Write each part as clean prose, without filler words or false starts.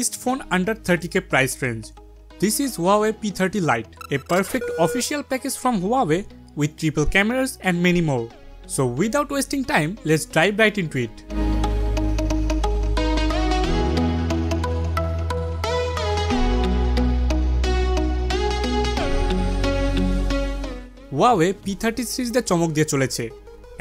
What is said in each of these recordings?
cheapest phone under 30k price range. This is Huawei P30 Lite, a perfect official package from Huawei with triple cameras and many more. So without wasting time, let's dive right into it. Huawei P30 সিরিজে চমক দিয়ে চলেছে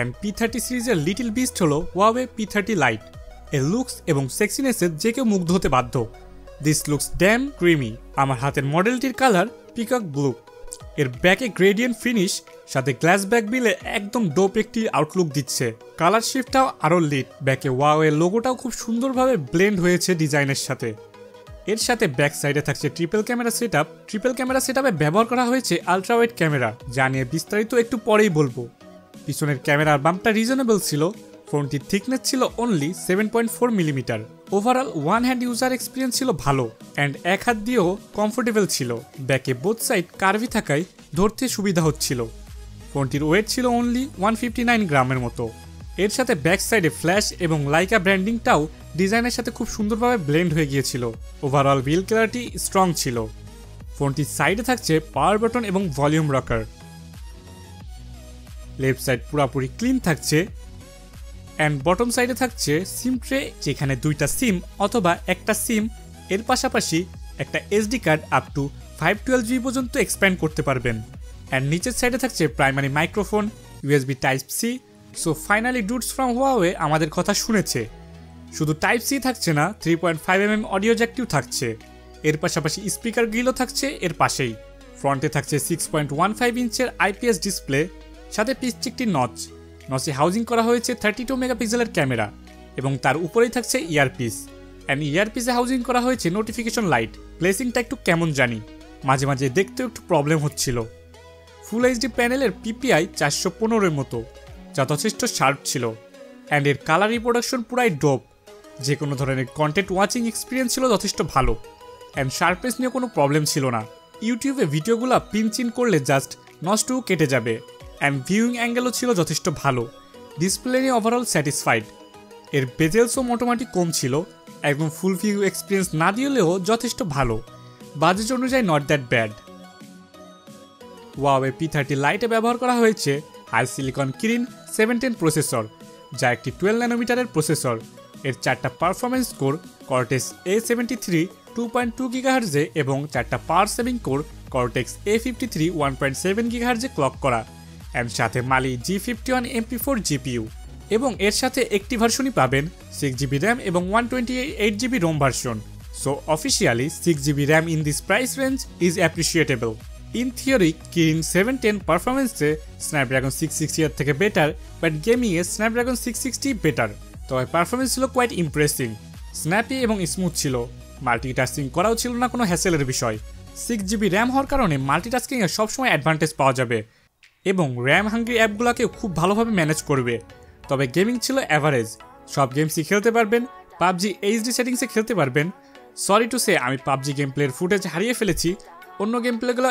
and P30 সিরিজের little beast হলো Huawei P30 Lite. এর looks এবং সেক্সিনেসে যে কেউ মুগ্ধ হতে বাধ্য. This looks damn creamy. আমার হাতের মডেলটির কালার পিকক ব্লু. এর ব্যাকে গ্রেডিয়েন্ট ফিনিশ সাথে গ্লাস ব্যাক বিলে একদম ডোপ একটি আউটলুক দিচ্ছে. কালার শিফটটাও আরও লিট. ব্যাকে Huawei লোগোটাও খুব সুন্দরভাবে ব্লেন্ড হয়েছে ডিজাইনের সাথে. এর সাথে ব্যাক সাইডে থাকছে triple camera setup. Triple camera সেটআপে ব্যবহার করা হয়েছে আলট্রা ওয়াইড ক্যামেরা, যা নিয়ে বিস্তারিত একটু পরেই বলবো. পিছনের ক্যামেরার বাম্পটা রিজনেবল ছিল. ফোনটির থিকনেস ছিল only 7.4 millimetre. Overall one hand user experience ছিল ভালো অ্যান্ড এক হাত দিয়েও কমফোর্টেবল ছিল. ব্যাকে বোথ সাইড কার্ভি থাকায় ধরতে সুবিধা হচ্ছিল. ফোনটির ওয়েট ছিল অনলি 159 গ্রামের মতো. এর সাথে ব্যাক সাইডে ফ্ল্যাশ এবং লাইকা ব্র্যান্ডিংটাও ডিজাইনের সাথে খুব সুন্দরভাবে ব্লেন্ড হয়ে গিয়েছিল. ওভারঅল বিল্ড ক্লারিটি স্ট্রং ছিল. ফোনটির সাইডে থাকছে পাওয়ার বাটন এবং ভলিউম রকার. লেফট সাইড পুরোপুরি ক্লিন থাকছে অ্যান্ড বটম সাইডে থাকছে সিম ট্রে, যেখানে দুইটা সিম অথবা একটা সিম এর পাশাপাশি একটা SD card up to 512 GB পর্যন্ত এক্সপ্যান্ড করতে পারবেন. অ্যান্ড নিচের সাইডে থাকছে primary microphone, USB type C. So finally dudes from Huawei আমাদের কথা শুনেছে. শুধু টাইপ সি থাকছে না, 3.5mm অডিও জ্যাকটিও থাকছে. এর পাশাপাশি স্পিকার গ্রিলও থাকছে এর পাশেই. ফ্রন্টে থাকছে 6.15 ইঞ্চের IPS ডিসপ্লে, সাথে পিচে একটি নচে হাউজিং করা হয়েছে 32 মেগাপিক্সেলের ক্যামেরা এবং তার উপরেই থাকছে ইয়ারপিস. অ্যান্ড ইয়ারপিসে হাউজিং করা হয়েছে নোটিফিকেশন লাইট. প্লেসিংটা একটু কেমন জানি, মাঝে মাঝে দেখতেও একটু প্রবলেম হচ্ছিল. ফুল এইচডি প্যানেলের PPI 415-এর মতো, যা যথেষ্ট শার্প ছিল. অ্যান্ড এর কালার রিপ্রোডাকশন পুরাই ডোপ. যে কোনো ধরনের কন্টেন্ট ওয়াচিং এক্সপিরিয়েন্স ছিল যথেষ্ট ভালো. অ্যান্ড শার্পনেস নিয়ে কোনো প্রবলেম ছিল না. ইউটিউবে ভিডিওগুলো পিনচিন করলে জাস্ট নষ্টও কেটে যাবে. অ্যান্ড ভিউইং অ্যাঙ্গেলও ছিল যথেষ্ট ভালো. ডিসপ্লে নিয়ে ওভারঅল স্যাটিসফাইড. এর বেজেলসও মোটামুটি কম ছিল. একদম ফুল ভিউ এক্সপিরিয়েন্স না দিলেও যথেষ্ট ভালো. বাজেট অনুযায়ী not that bad. Huawei P30 Lite ব্যবহার করা হয়েছে হাই সিলিকন কিরিন 710 প্রসেসর, যা একটি 12 ন্যানোমিটারের প্রসেসর. এর 4টা performance core Cortex A73 2.2 GHz এবং 4টা power saving core Cortex A53 1.7 GHz clock করা. অ্যান্ড সাথে মালি G51 MP4 GPU. এবং এর সাথে একটি ভার্সনই পাবেন 6GB RAM এবং 128GB ROM version. So officially 6GB RAM in this price range is appreciable. In theory, Kirin 710 পারফরমেন্সে Snapdragon 660 এর থেকে বেটার, বাট গেমিংয়ে Snapdragon 660 বেটার. তবে পারফরমেন্স ছিল কোয়াইট ইমপ্রেসিং. স্ন্যাপি এবং স্মুথ ছিল. মাল্টিটাস্কিং করাও ছিল না কোনো হ্যাসেলের বিষয়. 6GB RAM হওয়ার কারণে মাল্টিটাস্কিংয়ে সবসময় অ্যাডভান্টেজ পাওয়া যাবে এবং র্যাম হাঙ্গ্রি অ্যাপগুলোকেও খুব ভালোভাবে ম্যানেজ করবে. তবে গেমিং ছিল অ্যাভারেজ. সব গেমসই খেলতে পারবেন. PUBG HD সেটিংসে খেলতে পারবেন. সরি টু সে, আমি PUBG গেম প্লের ফুটেজ হারিয়ে ফেলেছি. অন্য game প্লেগুলো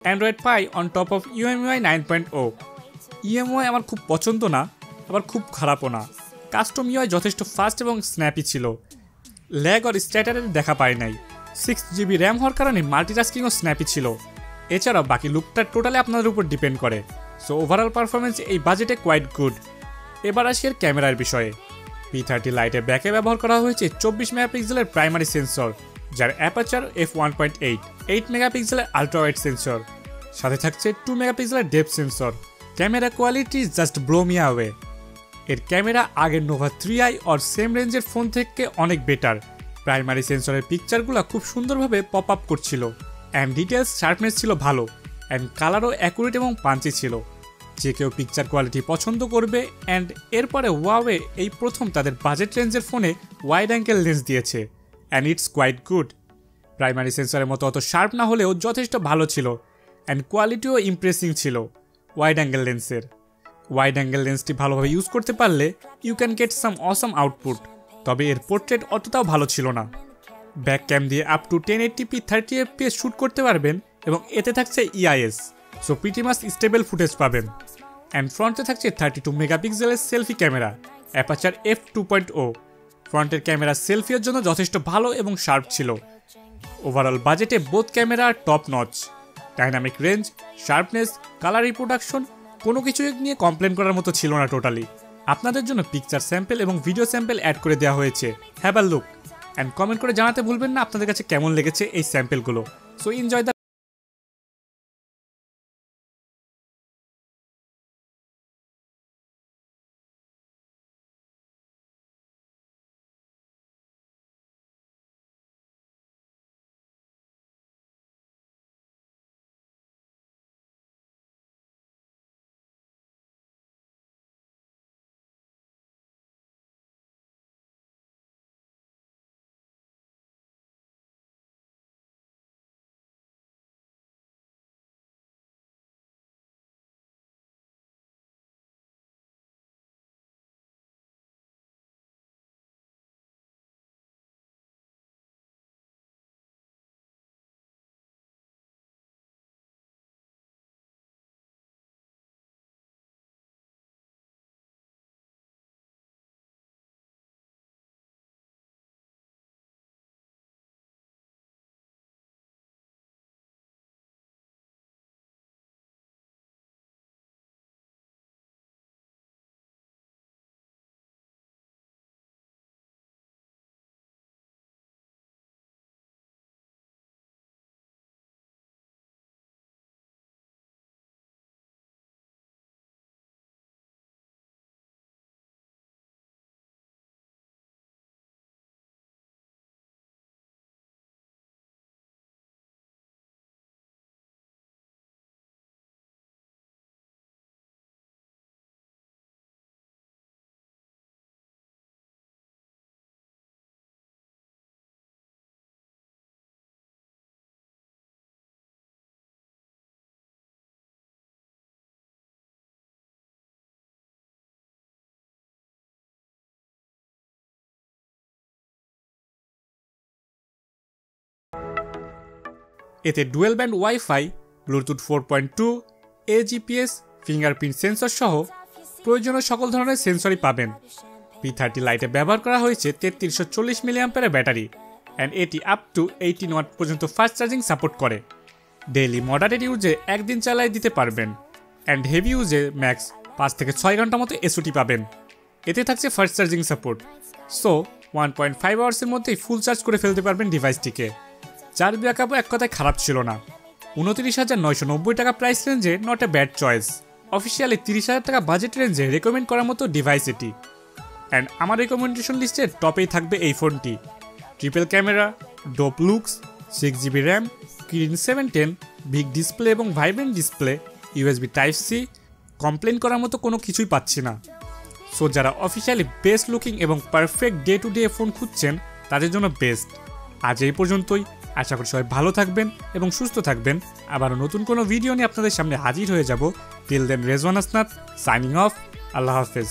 Android Pie on top of UMUI 9.0. UMUI আমার খুব পছন্দ না, আবার খুব খারাপও না. কাস্টম UI যথেষ্ট ফাস্ট এবং স্ন্যাপি ছিল. ল্যাগ আর স্ট্যাটারের দেখা পায় নাই. 6GB RAM হওয়ার কারণে মাল্টিটাস্কিংও স্ন্যাপি ছিল. এছাড়াও বাকি লুকটা টোটালি আপনাদের উপর ডিপেন্ড করে. সো ওভারঅল পারফরমেন্স এই বাজেটে কোয়াইট গুড. এবার আসি এর ক্যামেরার বিষয়ে. P30 Lite ব্যাকে ব্যবহার করা হয়েছে 24 মেগাপিক্সেলের প্রাইমারি সেন্সর, যার অ্যাপারচার f1.8, 8 মেগাপিক্সেলের আলট্রা ওয়াইড সেন্সর, সাথে থাকছে 2 মেগাপিক্সেলের depth sensor. Camera quality just blow me away. এর ক্যামেরা আগের Nova 3i আর সেম রেঞ্জের ফোন থেকে অনেক বেটার প্রাইমারি সেন্সরের পিকচারগুলো খুব সুন্দরভাবে পপ আপ করছিল অ্যান্ড ডিটেলস শার্পনেস ছিল ভালো অ্যান্ড কালারও অ্যাকুরেট এবং পাঞ্চি ছিল। যে কেউ পিকচার কোয়ালিটি পছন্দ করবে অ্যান্ড এরপরে ওয়াওয়ে এই প্রথম তাদের বাজেট রেঞ্জের ফোনে ওয়াইড অ্যাঙ্গেল লেন্স দিয়েছে and it's quite good. Primary সেন্সরের মতো অত শার্প না হলেও যথেষ্ট ভালো ছিল অ্যান্ড কোয়ালিটিও ইমপ্রেসিং ছিল ওয়াইড অ্যাঙ্গেল লেন্সের। ওয়াইড অ্যাঙ্গেল লেন্সটি ভালোভাবে ইউজ করতে পারলে you can get some awesome output, তবে এর পোর্ট্রেট অতটাও ভালো ছিল না। ব্যাক ক্যাম দিয়ে up to 1080p 30fps shoot করতে পারবেন এবং এতে থাকছে EIS, so pretty much stable footage পাবেন। অ্যান্ড ফ্রন্টে থাকছে 32 মেগাপিক্সেলের সেলফি ক্যামেরা অ্যাপারচার f2.0। ফ্রন্টের ক্যামেরা সেলফির জন্য যথেষ্ট ভালো এবং শার্প ছিল। ওভারঅল বাজেটে both camera top notch. Dynamic range, sharpness, colour reproduction কোনো কিছু নিয়ে কমপ্লেন করার মতো ছিল না টোটালি। আপনাদের জন্য পিকচার স্যাম্পল এবং ভিডিও স্যাম্পল অ্যাড করে দেওয়া হয়েছে, have a look and comment করে জানাতে ভুলবেন না আপনাদের কাছে কেমন লেগেছে এই স্যাম্পলগুলো। সো এনজয় দ্য এতে dual band wifi, Bluetooth 4.2, AGPS, fingerprint sensor সহ প্রয়োজনীয় সকল ধরনের সেন্সরই পাবেন। P30 লাইটে ব্যবহার করা হয়েছে 3340 mAh ব্যাটারি অ্যান্ড এটি আপ টু 18 ওয়াট পর্যন্ত ফাস্ট চার্জিং সাপোর্ট করে। ডেইলি মডারেট ইউজে একদিন চালাই দিতে পারবেন অ্যান্ড হেভি ইউজে ম্যাক্স 5 থেকে 6 ঘন্টা মতো SOT পাবেন। এতে থাকছে ফাস্ট চার্জিং সাপোর্ট, সো 1.5 আওয়ার্সের মধ্যেই ফুল চার্জ করে ফেলতে পারবেন ডিভাইসটিকে। চার্জ ব্যাকআপও এক কথায় খারাপ ছিল না। 29,990 টাকা প্রাইস রেঞ্জে not a bad choice. Officially 30,000 টাকা বাজেট রেঞ্জে রেকমেন্ড করার মতো ডিভাইস এটি। অ্যান্ড আমার রেকমেন্ডেশন লিস্টের টপেই থাকবে এই ফোনটি। Triple camera, dope looks, 6GB RAM, Kirin 710, big display এবং vibrant display, USB Type-C, complain করার মতো কোনো কিছুই পাচ্ছি না। সো যারা অফিসিয়ালি বেস্ট লুকিং এবং perfect day to day phone খুঁজছেন তাদের জন্য বেস্ট। আজ এই পর্যন্তই। আশা করি সবাই ভালো থাকবেন এবং সুস্থ থাকবেন। আবারও নতুন কোনো ভিডিও নিয়ে আপনাদের সামনে হাজির হয়ে যাব। Till then, Rezwan Hasnat signing off. আল্লাহ হাফেজ।